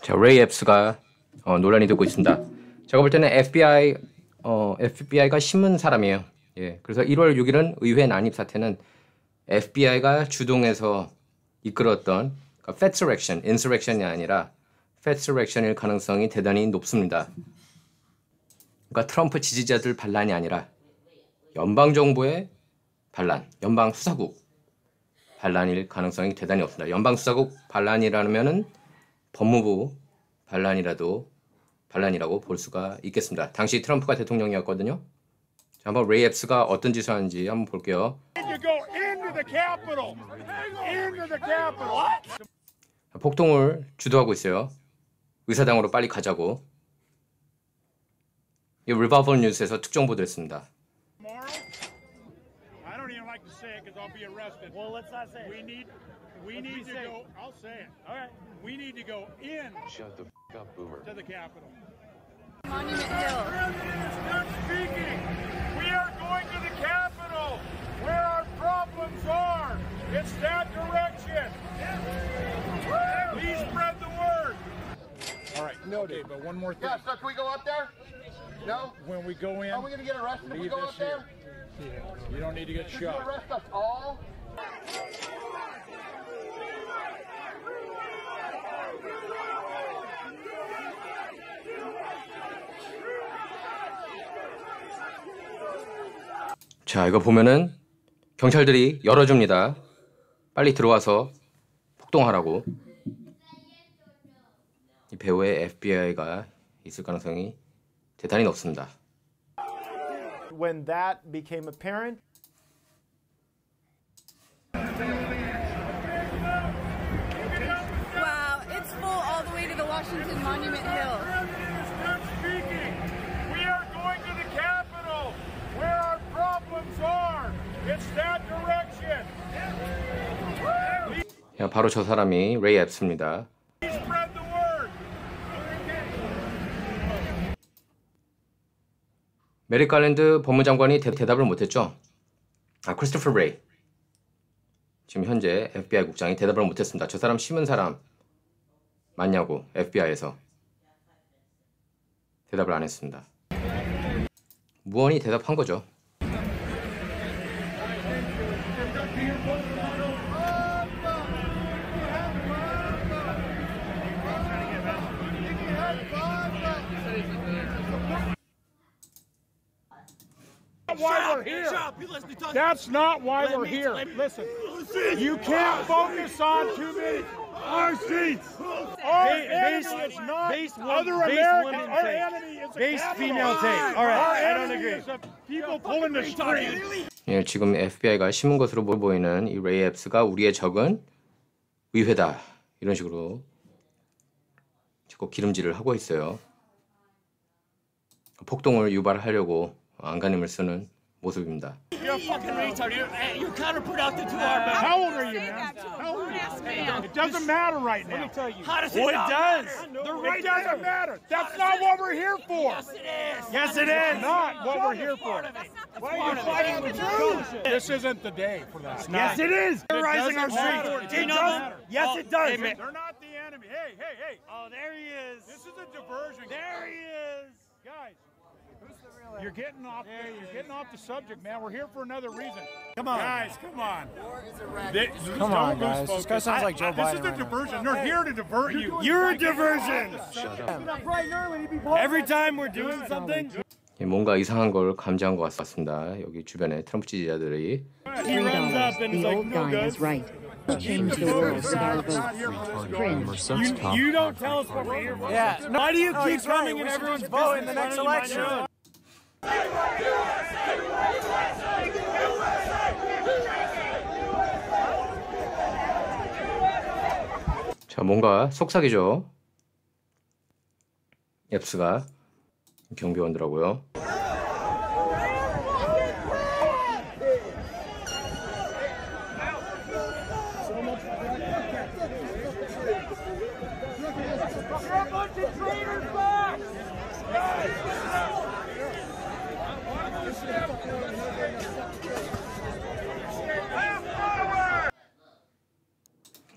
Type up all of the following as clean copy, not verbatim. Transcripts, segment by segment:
자, 레이 앱스가 논란이 되고 있습니다. 제가 볼 때는 FBI가 신문 사람이에요. 예, 그래서 1월 6일은 의회 난입 사태는 FBI가 주동해서 이끌었던 Fedsurrection, Insurrection이 아니라 Fedsurrection일 가능성이 대단히 높습니다. 그러니까 트럼프 지지자들 반란이 아니라 연방정부의 반란, 연방수사국 반란일 가능성이 대단히 높습니다. 연방수사국 반란이라면은 법무부 반란이라고 볼 수가 있겠습니다. 당시 트럼프가 대통령이었거든요. 자, 한번 레이 앱스가 어떤 짓을 하는지 한번 볼게요. 폭동을 주도하고 있어요. 의사당으로 빨리 가자고. 이 리버블 뉴스에서 특정 보도했습니다. We need to go. I'll say it. All right. We need to go in. Shut the f*** up, Boomer. To the Capitol. Monument Hill. Start speaking. We are going to the Capitol, where our problems are. It's that direction. Please spread the word. All right. Noted. Okay, but one more thing. Yeah. So can we go up there? No. When we go in, are we going to get arrested if we go up there? Yeah. You don't need to get shot. Arrest us all. 자, 이거 보면은 경찰들이 열어줍니다. 빨리 들어와서 폭동하라고. 이 배후에 FBI가 있을 가능성이 대단히 높습니다. When that became apparent, wow, it's full all the way to the Washington Monument Hill. Start speaking. We are going to the Capitol, where our problems are. It's that direction. 야, 바로 저 사람이 레이 앱스입니다. Spread the word. 메릭 갈랜드 법무장관이 대답을 못했죠. 크리스토퍼 레이. 지금 현재 FBI 국장이 대답을 못했습니다. 저 사람 신문 사람 맞냐고 FBI에서 대답을 안 했습니다. 무언히 대답한 거죠. Why we're here. That's not why we're here. Listen, you can't focus on too many. Our seats. Our enemy is not other Americans. Our enemy is base female tape. All right, I don't agree. People pulling the string. 예, 지금 FBI가 심은 것으로 보이는 이 레이 앱스가 우리의 적은 의회다. 이런 식으로 자꾸 기름질을 하고 있어요. 폭동을 유발하려고 안간힘을 쓰는 모습입니다. How old are you, man? It doesn't matter right now. Let me tell you. Well, it does. It doesn't matter. That's not what we're here for. Yes, it is. Yes, it is. Not what we're here for. Why are you fighting with truth? This isn't the day for that. Yes, it is. They're rising our streets. It does. Yes, it does. They're not the enemy. Hey, hey, hey. Oh, there he is. This is a diversion. There he is. Guys. You're getting off the subject, man. We're here for another reason. Come on. Guys, come on. Come on, guys. This guy sounds like Joe Biden. This is a diversion. They're here to divert you. You're a diversion. Every time we're doing something. 뭔가 이상한 걸 감지한 것 같습니다. 여기 주변에 트럼프 지지자들이. He runs up and he's like, no good. Change the world with our vote. Cringe. You don't tell us what we're here for. Yeah. Why do you keep running and everyone's vote in the next election? 자, 뭔가 속삭이죠. 앱스가 경비원들하고요.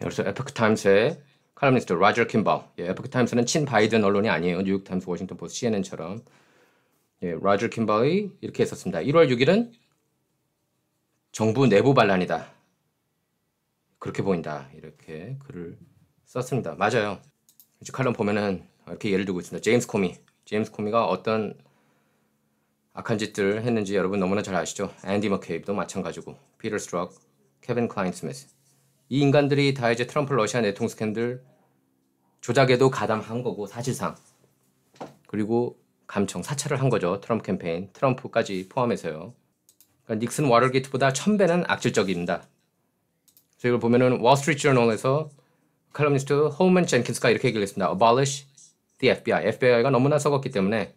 그래서 에poch times에 칼럼니스트 로저 킴벌. 예, 에포크 타임스는 친 바이든 언론이 아니에요. 뉴욕 타임스, 워싱턴 포스트, CNN처럼. 예, 로저 킴벌이 이렇게 했었습니다. 1월 6일은 정부 내부 반란이다. 그렇게 보인다. 이렇게 글을 썼습니다. 맞아요. 칼럼 보면은 이렇게 예를 들고 있습니다. 제임스 코미가 어떤 악한 짓들을 했는지 여러분 너무나 잘 아시죠. 앤디 머케이브도 마찬가지고, 피터 스트럭, 케빈 클라인 스미스. 이 인간들이 다 이제 트럼프 러시아 내통 스캔들 조작에도 가담한 거고, 사실상. 그리고 감청, 사찰을 한 거죠. 트럼프 캠페인, 트럼프까지 포함해서요. 그러니까 닉슨 워터게이트보다 1000배는 악질적입니다. 그래서 이걸 보면은 월스트리트 저널에서 칼럼니스트 홀먼 젠킨스가 이렇게 얘기를 했습니다. Abolish the FBI. FBI가 너무나 썩었기 때문에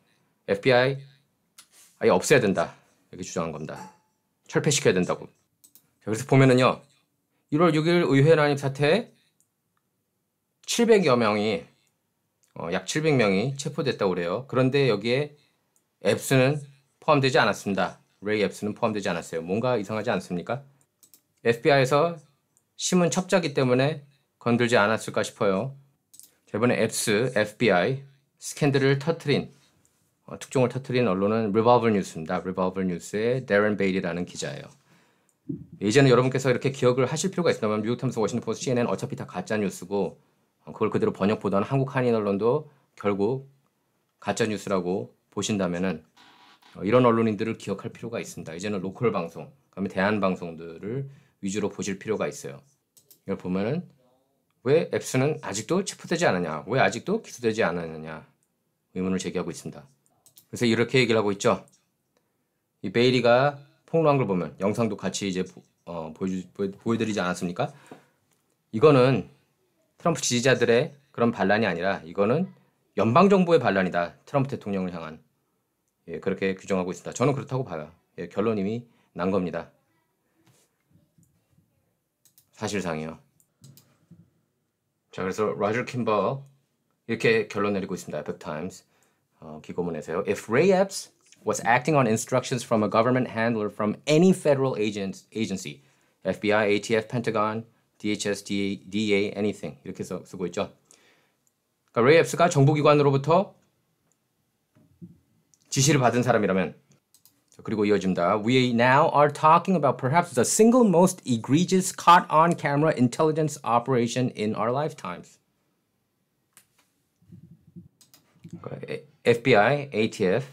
FBI 아예 없애야 된다. 이렇게 주장한 겁니다. 철폐시켜야 된다고. 그래서 보면은요. 1월 6일 의회 난입 사태에 700여 명이 약 700명이 체포됐다고 그래요. 그런데 여기에 앱스는 포함되지 않았습니다. 레이 앱스는 포함되지 않았어요. 뭔가 이상하지 않습니까? FBI에서 심은 첩자기 때문에 건들지 않았을까 싶어요. 이번에 앱스, FBI 스캔들을 터트린 특종을 터트린 언론은 리볼버 뉴스입니다. 리볼버 뉴스의 데런 베일이라는 기자예요. 이제는 여러분께서 이렇게 기억을 하실 필요가 있습니다만 미국 타임스, 워싱턴 포스트, CNN 어차피 다 가짜 뉴스고 그걸 그대로 번역 보도하는 한국 한인 언론도 결국 가짜 뉴스라고 보신다면은 이런 언론인들을 기억할 필요가 있습니다. 이제는 로컬 방송, 그다음에 대한 방송들을 위주로 보실 필요가 있어요. 이걸 보면은 왜 앱스는 아직도 체포되지 않았냐, 왜 아직도 기소되지 않았느냐 의문을 제기하고 있습니다. 그래서 이렇게 얘기를 하고 있죠. 이 베일리가 폭로한 걸 보면 영상도 같이 이제 보여드리지 않았습니까? 이거는 트럼프 지지자들의 그런 반란이 아니라 이거는 연방정부의 반란이다. 트럼프 대통령을 향한. 예, 그렇게 규정하고 있습니다. 저는 그렇다고 봐요. 예, 결론 이미 난 겁니다. 사실상이요. 자, 그래서 로저 킴벌 이렇게 결론 내리고 있습니다. 에포크 타임스 기고문에서요. If Ray Epps was acting on instructions from a government handler from any federal agency, FBI, ATF, Pentagon, DHS, DEA, anything 이렇게 쓰고 있죠. 그러니까 레이 앱스가 정보기관으로부터 지시를 받은 사람이라면, 그리고 이어집니다. We now are talking about perhaps the single most egregious caught on camera intelligence operation in our lifetimes. FBI, ATF,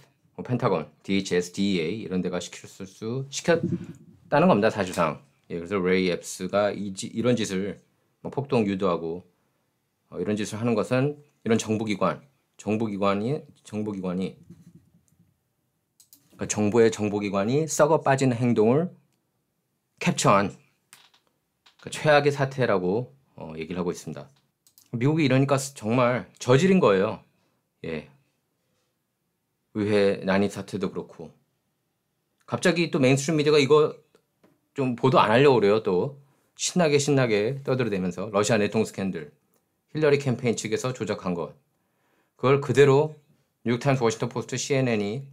펜타곤, DHS, DEA 이런 데가 시켰다는 겁니다. 사실상. 예, 그래서 레이 앱스가 이런 짓을 폭동 유도하고 이런 짓을 하는 것은 이런 정보기관이 그러니까 정부의 정보기관이 썩어 빠진 행동을 캡처한 그러니까 최악의 사태라고 얘기를 하고 있습니다. 미국이 이러니까 정말 저질인 거예요. 예. 의회 난입 사태도 그렇고 갑자기 또 메인스트림 미디어가 이거 좀 보도 안 하려고 그래요. 또 신나게 떠들어대면서 러시아 내통 스캔들, 힐러리 캠페인 측에서 조작한 것, 그걸 그대로 뉴욕타임스, 워싱턴 포스트, CNN이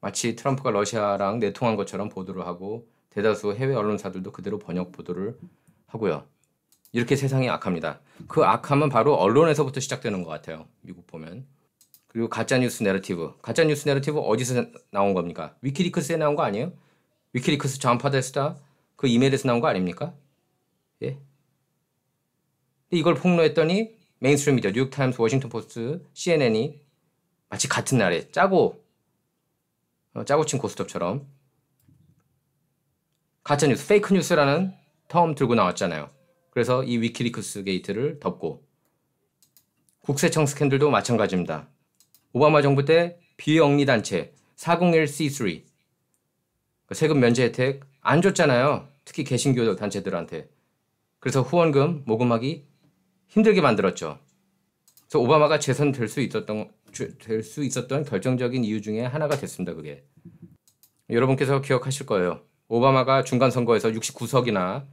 마치 트럼프가 러시아랑 내통한 것처럼 보도를 하고 대다수 해외 언론사들도 그대로 번역 보도를 하고요. 이렇게 세상이 악합니다. 그 악함은 바로 언론에서부터 시작되는 것 같아요. 미국 보면. 그리고 가짜뉴스 내러티브. 가짜뉴스 내러티브 어디서 나온 겁니까? 위키리크스에 나온 거 아니에요? 위키리크스 존 파데스타 그 이메일에서 나온 거 아닙니까? 예. 이걸 폭로했더니 메인스트림 미디어, 뉴욕타임스, 워싱턴 포스트, CNN이 마치 같은 날에 짜고 친 고스톱처럼 가짜뉴스, 페이크 뉴스라는 텀 들고 나왔잖아요. 그래서 이 위키리크스 게이트를 덮고 국세청 스캔들도 마찬가지입니다. 오바마 정부 때 비영리단체 401c3 세금 면제 혜택 안 줬잖아요. 특히 개신교 단체들한테. 그래서 후원금 모금하기 힘들게 만들었죠. 그래서 오바마가 재선될 수 있었던 결정적인 이유 중에 하나가 됐습니다. 그게. 여러분께서 기억하실 거예요. 오바마가 중간선거에서 69석이나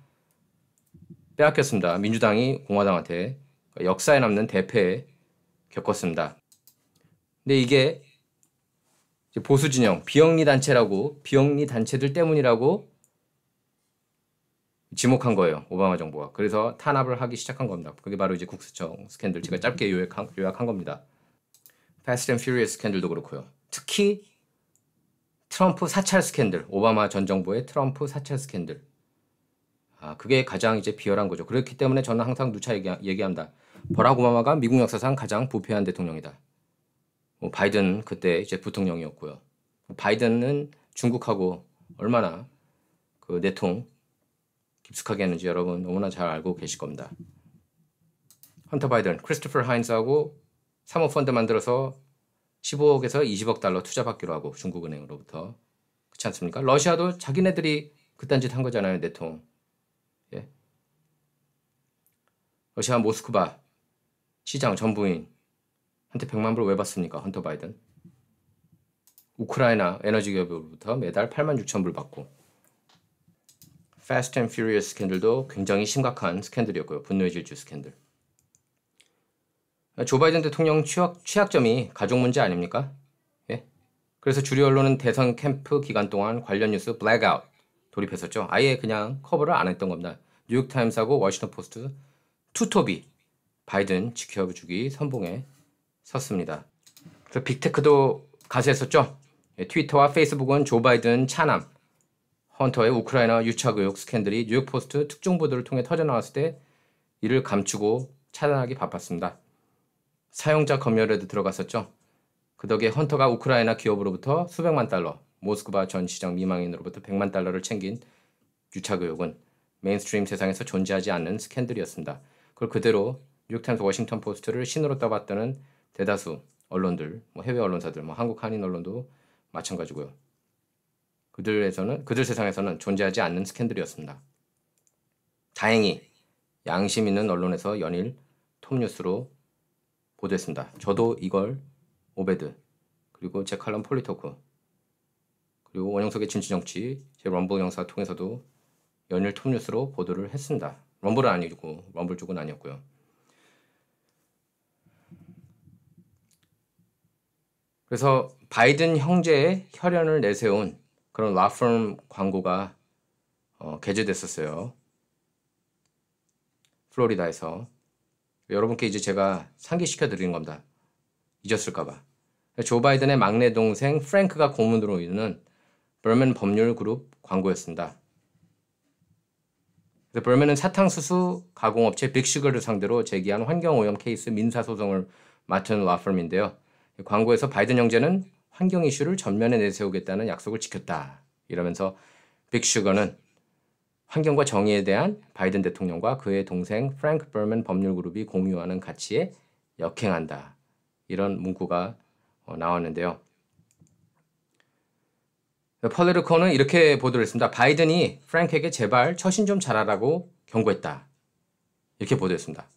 빼앗겼습니다. 민주당이 공화당한테. 역사에 남는 대패 겪었습니다. 근데 이게 보수 진영, 비영리 단체들 때문이라고 지목한 거예요. 오바마 정부가. 그래서 탄압을 하기 시작한 겁니다. 그게 바로 이제 국세청 스캔들. 제가 짧게 요약한 겁니다. Fast and Furious 스캔들도 그렇고요. 특히 트럼프 사찰 스캔들. 오바마 전 정부의 트럼프 사찰 스캔들. 그게 가장 이제 비열한 거죠. 그렇기 때문에 저는 항상 누차 얘기합니다. 버락 오바마가 미국 역사상 가장 부패한 대통령이다. 바이든 그때 이제 부통령이었고요. 바이든은 중국하고 얼마나 그 내통 깊숙하게 했는지 여러분 너무나 잘 알고 계실 겁니다. 헌터 바이든, 크리스토퍼 하인즈하고 사모펀드 만들어서 15억에서 20억 달러 투자받기로 하고 중국은행으로부터. 그렇지 않습니까? 러시아도 자기네들이 그딴 짓 한 거잖아요. 내통. 예. 러시아 모스크바 시장 전부인한테 100만 불 왜 받습니까? 헌터 바이든. 우크라이나 에너지 기업으로부터 매달 8만 6천 불 받고. Fast and Furious 스캔들도 굉장히 심각한 스캔들이었고요. 분노의 질주 스캔들. 조 바이든 대통령 취약점이 가족 문제 아닙니까? 예? 그래서 주류 언론은 대선 캠프 기간 동안 관련 뉴스 블랙아웃 돌입했었죠. 아예 그냥 커버를 안 했던 겁니다. 뉴욕타임스하고 워싱턴 포스트 투톱이 바이든 지켜주기 선봉에 섰습니다. 그래서 빅테크도 가세했었죠. 예, 트위터와 페이스북은 조 바이든 차남, 헌터의 우크라이나 유착 의혹 스캔들이 뉴욕 포스트 특종 보도를 통해 터져나왔을 때 이를 감추고 차단하기 바빴습니다. 사용자 검열에도 들어갔었죠. 그 덕에 헌터가 우크라이나 기업으로부터 수백만 달러, 모스크바 전 시장 미망인으로부터 100만 달러를 챙긴 유착 의혹은 메인스트림 세상에서 존재하지 않는 스캔들이었습니다. 그걸 그대로 뉴욕타임스 워싱턴 포스트를 신으로 떠받드는 대다수 언론들, 해외 언론사들, 한국 한인 언론도 마찬가지고요. 그들 세상에서는 존재하지 않는 스캔들이었습니다. 다행히 양심 있는 언론에서 연일 톱뉴스로 보도했습니다. 저도 이걸 오베드, 그리고 제 칼럼 폴리토크, 그리고 원영석의 진취정치, 제 럼블 영상 통해서도 연일 톱뉴스로 보도를 했습니다. 럼블은 아니고 럼블 쪽은 아니었고요. 그래서 바이든 형제의 혈연을 내세운 그런 라펌 광고가 게재됐었어요. 플로리다에서. 여러분께 이제 제가 상기시켜 드리는 겁니다. 잊었을까봐. 조 바이든의 막내 동생 프랭크가 고문으로 있는 버먼 법률 그룹 광고였습니다. 버먼은 사탕수수 가공업체 빅슈거를 상대로 제기한 환경오염 케이스 민사소송을 맡은 라펌인데요. 광고에서 바이든 형제는 환경 이슈를 전면에 내세우겠다는 약속을 지켰다. 이러면서 빅슈거는 환경과 정의에 대한 바이든 대통령과 그의 동생 프랭크 버먼 법률그룹이 공유하는 가치에 역행한다. 이런 문구가 나왔는데요. 폴리티코는 이렇게 보도를 했습니다. 바이든이 프랭크에게 제발 처신 좀 잘하라고 경고했다. 이렇게 보도했습니다.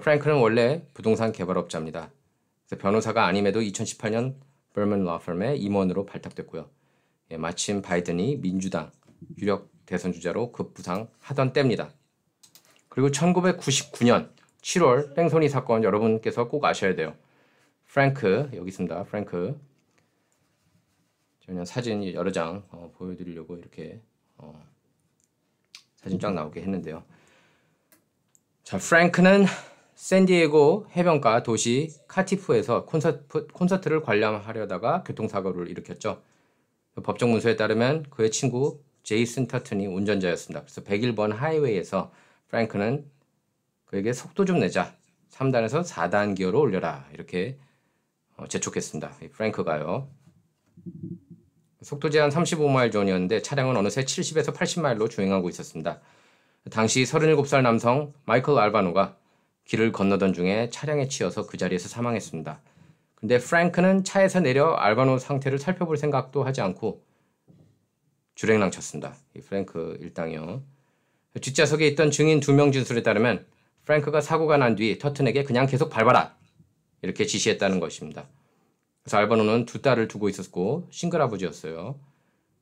프랭크는 원래 부동산 개발업자입니다. 변호사가 아님에도 2018년 버먼 라펌의 임원으로 발탁됐고요. 마침 바이든이 민주당 유력 대선 주자로 급부상하던 때입니다. 그리고 1999년 7월 뺑소니 사건 여러분께서 꼭 아셔야 돼요. 프랭크, 여기 있습니다. 프랭크. 저는 사진 여러 장 보여드리려고 이렇게 사진 쫙 나오게 했는데요. 자, 프랭크는 샌디에고 해변가 도시 카티프에서 콘서트를 관람하려다가 교통사고를 일으켰죠. 법정 문서에 따르면 그의 친구 제이슨 터튼이 운전자였습니다. 그래서 101번 하이웨이에서 프랭크는 그에게 속도 좀 내자, 3단에서 4단 기어로 올려라, 이렇게 재촉했습니다. 프랭크가요. 속도 제한 35마일 존이었는데 차량은 어느새 70에서 80마일로 주행하고 있었습니다. 당시 37살 남성 마이클 알바노가 길을 건너던 중에 차량에 치여서 그 자리에서 사망했습니다. 근데 프랭크는 차에서 내려 알바노 상태를 살펴볼 생각도 하지 않고 주행랑 쳤습니다. 이 프랭크 일당이요. 뒷좌석에 있던 증인 2명 진술에 따르면 프랭크가 사고가 난 뒤 터튼에게 그냥 계속 밟아라, 이렇게 지시했다는 것입니다. 그래서 알바노는 2딸을 두고 있었고 싱글 아버지였어요.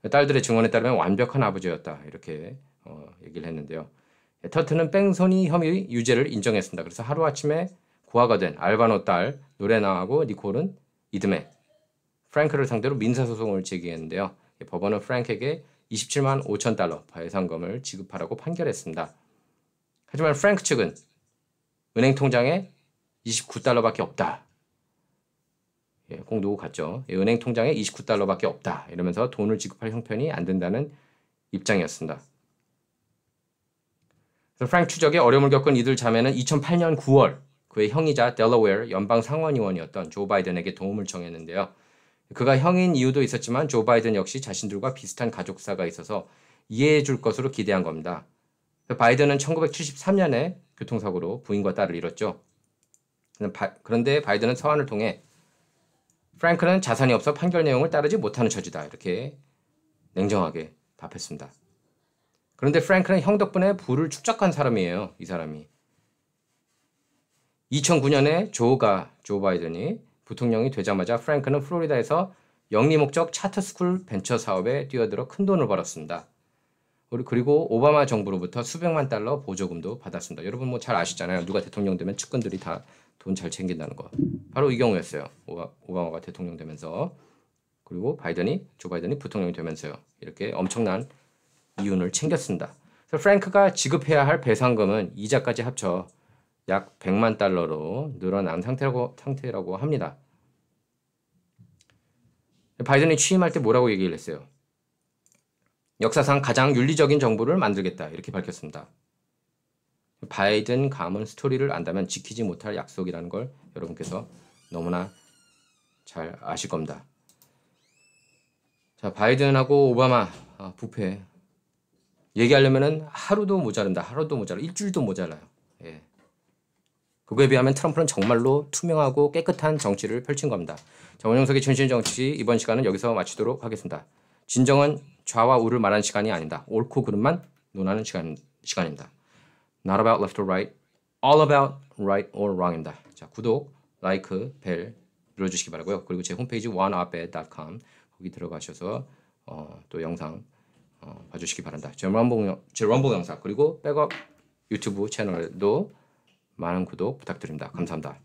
딸들의 증언에 따르면 완벽한 아버지였다, 이렇게 얘기를 했는데요. 터튼은 뺑소니 혐의 유죄를 인정했습니다. 그래서 하루아침에 고아가 된 알바노 딸 노레나하고 니콜은 이듬해 프랭크를 상대로 민사소송을 제기했는데요. 법원은 프랭크에게 27만 5천 달러 배상금을 지급하라고 판결했습니다. 하지만 프랭크 측은 은행 통장에 29달러밖에 없다. 예, 꼭 누구 같죠. 예, 은행 통장에 29달러밖에 없다. 이러면서 돈을 지급할 형편이 안 된다는 입장이었습니다. 그래서 프랭크 추적에 어려움을 겪은 이들 자매는 2008년 9월 그의 형이자 델러웨어 연방 상원의원이었던 조 바이든에게 도움을 청했는데요. 그가 형인 이유도 있었지만 조 바이든 역시 자신들과 비슷한 가족사가 있어서 이해해 줄 것으로 기대한 겁니다. 바이든은 1973년에 교통사고로 부인과 딸을 잃었죠. 그런데 바이든은 서한을 통해 프랭크는 자산이 없어 판결 내용을 따르지 못하는 처지다. 이렇게 냉정하게 답했습니다. 그런데 프랭크는 형 덕분에 부를 축적한 사람이에요. 이 사람이. 2009년에 조 바이든이 부통령이 되자마자 프랭크는 플로리다에서 영리 목적 차터스쿨 벤처 사업에 뛰어들어 큰 돈을 벌었습니다. 그리고 오바마 정부로부터 수백만 달러 보조금도 받았습니다. 여러분 뭐 잘 아시잖아요. 누가 대통령 되면 측근들이 다 돈 잘 챙긴다는 거. 바로 이 경우였어요. 오바마가 대통령 되면서. 그리고 조 바이든이 부통령이 되면서요. 이렇게 엄청난 이윤을 챙겼습니다. 그래서 프랭크가 지급해야 할 배상금은 이자까지 합쳐 약 100만 달러로 늘어난 상태라고 합니다. 바이든이 취임할 때 뭐라고 얘기를 했어요? 역사상 가장 윤리적인 정부를 만들겠다. 이렇게 밝혔습니다. 바이든 가문 스토리를 안다면 지키지 못할 약속이라는 걸 여러분께서 너무나 잘 아실 겁니다. 자, 바이든하고 오바마 부패 얘기하려면은 하루도 모자른다. 일주일도 모자라요. 예. 그거에 비하면 트럼프는 정말로 투명하고 깨끗한 정치를 펼친 겁니다. 자, 원영석의 진실정치 이번 시간은 여기서 마치도록 하겠습니다. 진정은 좌와 우를 말하는 시간이 아니다. 옳고 그름만 논하는 시간입니다. Not about left or right, all about right or wrong입니다. 자, 구독, 라이크, 벨 눌러주시기 바라고요. 그리고 제 홈페이지 oneoped.com 거기 들어가셔서 또 영상 봐주시기 바랍니다. 제 럼블 영상 그리고 백업 유튜브 채널도 많은 구독 부탁드립니다. 감사합니다.